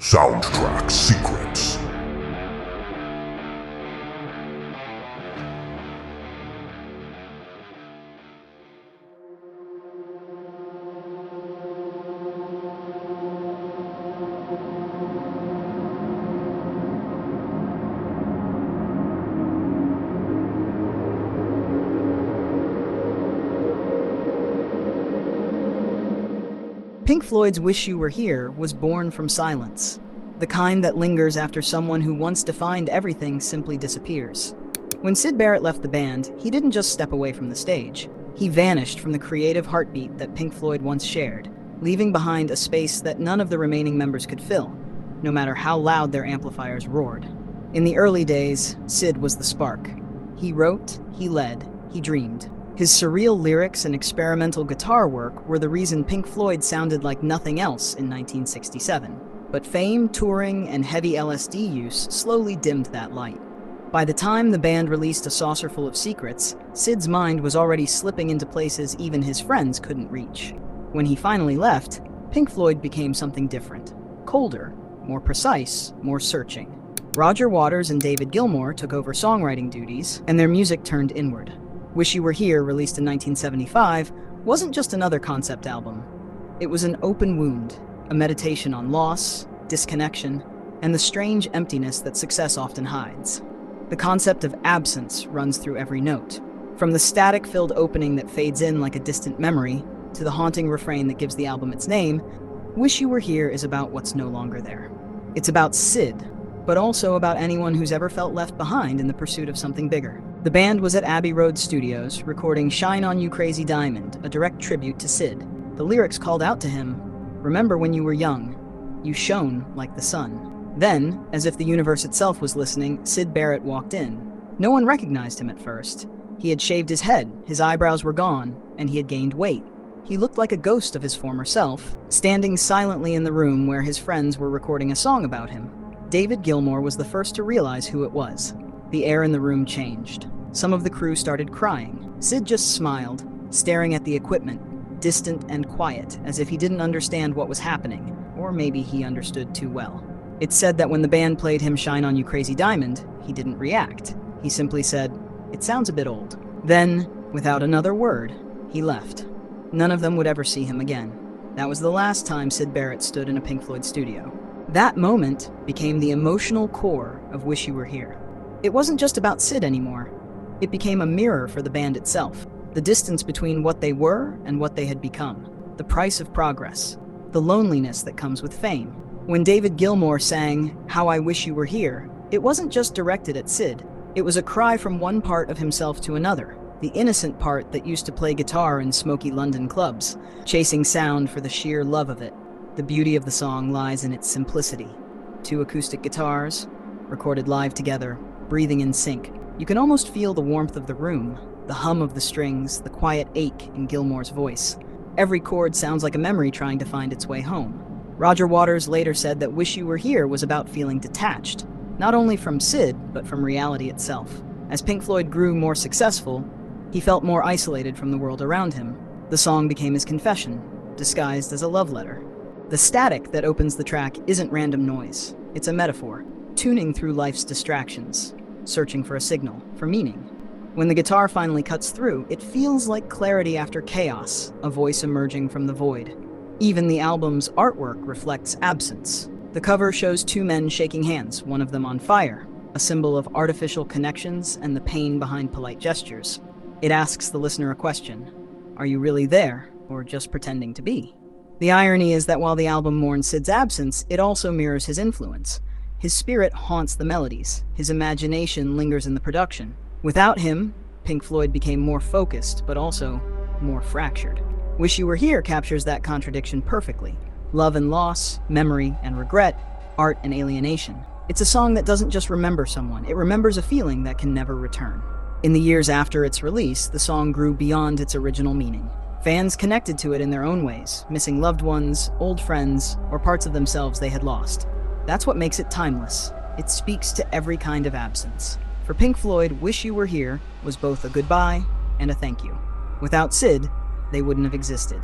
Soundtrack Secrets. Pink Floyd's Wish You Were Here was born from silence, the kind that lingers after someone who once defined everything simply disappears. When Syd Barrett left the band, he didn't just step away from the stage. He vanished from the creative heartbeat that Pink Floyd once shared, leaving behind a space that none of the remaining members could fill, no matter how loud their amplifiers roared. In the early days, Syd was the spark. He wrote, he led, he dreamed. His surreal lyrics and experimental guitar work were the reason Pink Floyd sounded like nothing else in 1967. But fame, touring, and heavy LSD use slowly dimmed that light. By the time the band released A Saucerful of Secrets, Syd's mind was already slipping into places even his friends couldn't reach. When he finally left, Pink Floyd became something different. Colder, more precise, more searching. Roger Waters and David Gilmour took over songwriting duties, and their music turned inward. Wish You Were Here, released in 1975, wasn't just another concept album. It was an open wound, a meditation on loss, disconnection, and the strange emptiness that success often hides. The concept of absence runs through every note, from the static-filled opening that fades in like a distant memory to the haunting refrain that gives the album its name. Wish You Were Here is about what's no longer there. It's about Syd, but also about anyone who's ever felt left behind in the pursuit of something bigger. The band was at Abbey Road Studios, recording Shine On You Crazy Diamond, a direct tribute to Syd. The lyrics called out to him, "Remember when you were young, you shone like the sun." Then, as if the universe itself was listening, Syd Barrett walked in. No one recognized him at first. He had shaved his head, his eyebrows were gone, and he had gained weight. He looked like a ghost of his former self, standing silently in the room where his friends were recording a song about him. David Gilmour was the first to realize who it was. The air in the room changed. Some of the crew started crying. Syd just smiled, staring at the equipment, distant and quiet, as if he didn't understand what was happening, or maybe he understood too well. It's said that when the band played him Shine On You Crazy Diamond, he didn't react. He simply said, "It sounds a bit old." Then, without another word, he left. None of them would ever see him again. That was the last time Syd Barrett stood in a Pink Floyd studio. That moment became the emotional core of Wish You Were Here. It wasn't just about Syd anymore. It became a mirror for the band itself. The distance between what they were and what they had become. The price of progress. The loneliness that comes with fame. When David Gilmour sang How I Wish You Were Here, it wasn't just directed at Syd. It was a cry from one part of himself to another. The innocent part that used to play guitar in smoky London clubs, chasing sound for the sheer love of it. The beauty of the song lies in its simplicity. 2 acoustic guitars, recorded live together, breathing in sync. You can almost feel the warmth of the room, the hum of the strings, the quiet ache in Gilmour's voice. Every chord sounds like a memory trying to find its way home. Roger Waters later said that Wish You Were Here was about feeling detached, not only from Syd, but from reality itself. As Pink Floyd grew more successful, he felt more isolated from the world around him. The song became his confession, disguised as a love letter. The static that opens the track isn't random noise. It's a metaphor, tuning through life's distractions, searching for a signal, for meaning. When the guitar finally cuts through, it feels like clarity after chaos, a voice emerging from the void. Even the album's artwork reflects absence. The cover shows 2 men shaking hands, one of them on fire, a symbol of artificial connections and the pain behind polite gestures. It asks the listener a question: are you really there, or just pretending to be? The irony is that while the album mourns Syd's absence, it also mirrors his influence. His spirit haunts the melodies. His imagination lingers in the production. Without him, Pink Floyd became more focused, but also more fractured. Wish You Were Here captures that contradiction perfectly. Love and loss, memory and regret, art and alienation. It's a song that doesn't just remember someone, it remembers a feeling that can never return. In the years after its release, the song grew beyond its original meaning. Fans connected to it in their own ways, missing loved ones, old friends, or parts of themselves they had lost. That's what makes it timeless. It speaks to every kind of absence. For Pink Floyd, Wish You Were Here was both a goodbye and a thank you. Without Syd, they wouldn't have existed.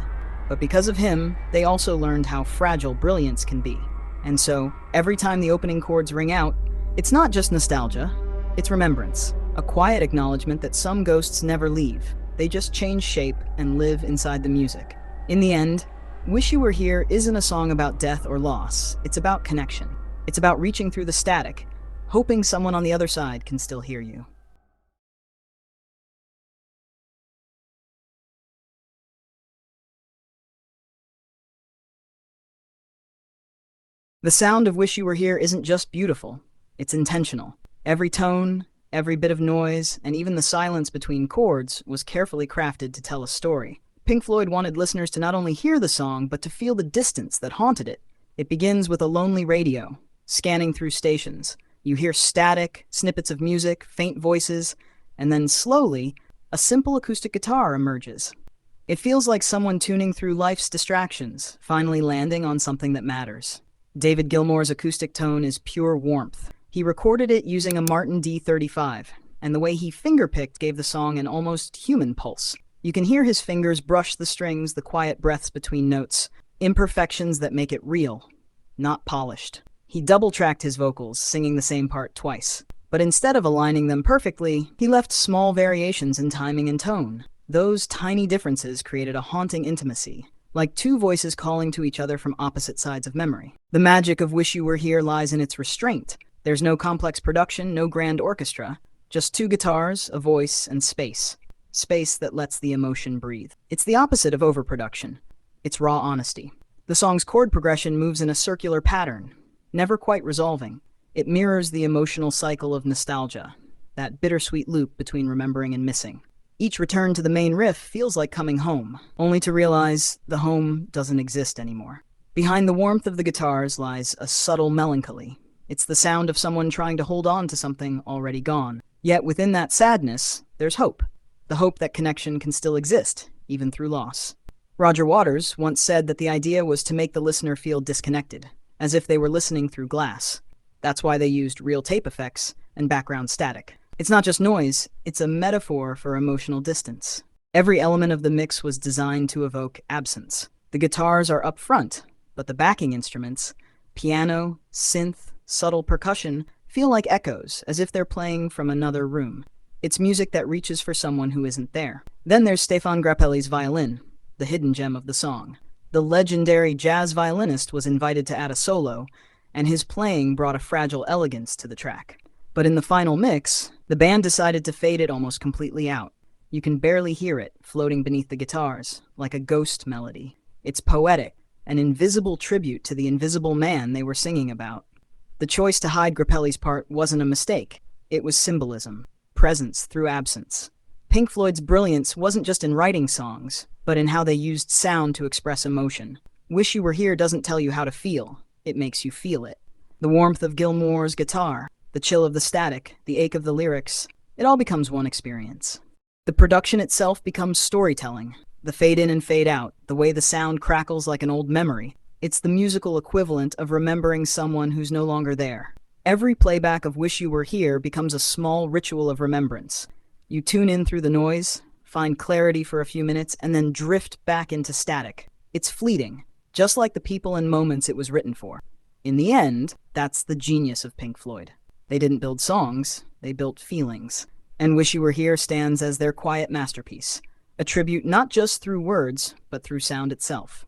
But because of him, they also learned how fragile brilliance can be. And so, every time the opening chords ring out, it's not just nostalgia, it's remembrance. A quiet acknowledgement that some ghosts never leave. They just change shape and live inside the music. In the end, Wish You Were Here isn't a song about death or loss. It's about connection. It's about reaching through the static, hoping someone on the other side can still hear you. The sound of Wish You Were Here isn't just beautiful, it's intentional. Every tone, every bit of noise, and even the silence between chords was carefully crafted to tell a story. Pink Floyd wanted listeners to not only hear the song, but to feel the distance that haunted it. It begins with a lonely radio, scanning through stations. You hear static, snippets of music, faint voices, and then slowly, a simple acoustic guitar emerges. It feels like someone tuning through life's distractions, finally landing on something that matters. David Gilmour's acoustic tone is pure warmth. He recorded it using a Martin D35, and the way he fingerpicked gave the song an almost human pulse. You can hear his fingers brush the strings, the quiet breaths between notes, imperfections that make it real, not polished. He double-tracked his vocals, singing the same part twice. But instead of aligning them perfectly, he left small variations in timing and tone. Those tiny differences created a haunting intimacy, like two voices calling to each other from opposite sides of memory. The magic of Wish You Were Here lies in its restraint. There's no complex production, no grand orchestra, just two guitars, a voice, and space. Space that lets the emotion breathe. It's the opposite of overproduction. It's raw honesty. The song's chord progression moves in a circular pattern, never quite resolving. It mirrors the emotional cycle of nostalgia, that bittersweet loop between remembering and missing. Each return to the main riff feels like coming home, only to realize the home doesn't exist anymore. Behind the warmth of the guitars lies a subtle melancholy. It's the sound of someone trying to hold on to something already gone. Yet within that sadness, there's hope. The hope that connection can still exist, even through loss. Roger Waters once said that the idea was to make the listener feel disconnected, as if they were listening through glass. That's why they used real tape effects and background static. It's not just noise, it's a metaphor for emotional distance. Every element of the mix was designed to evoke absence. The guitars are up front, but the backing instruments, piano, synth, subtle percussion, feel like echoes, as if they're playing from another room. It's music that reaches for someone who isn't there. Then there's Stefan Grappelli's violin, the hidden gem of the song. The legendary jazz violinist was invited to add a solo, and his playing brought a fragile elegance to the track. But in the final mix, the band decided to fade it almost completely out. You can barely hear it, floating beneath the guitars, like a ghost melody. It's poetic, an invisible tribute to the invisible man they were singing about. The choice to hide Grappelli's part wasn't a mistake. It was symbolism, presence through absence. Pink Floyd's brilliance wasn't just in writing songs, but in how they used sound to express emotion. Wish You Were Here doesn't tell you how to feel, it makes you feel it. The warmth of Gilmour's guitar, the chill of the static, the ache of the lyrics, it all becomes one experience. The production itself becomes storytelling. The fade in and fade out, the way the sound crackles like an old memory. It's the musical equivalent of remembering someone who's no longer there. Every playback of Wish You Were Here becomes a small ritual of remembrance. You tune in through the noise, find clarity for a few minutes, and then drift back into static. It's fleeting, just like the people and moments it was written for. In the end, that's the genius of Pink Floyd. They didn't build songs, they built feelings. And Wish You Were Here stands as their quiet masterpiece, a tribute not just through words, but through sound itself.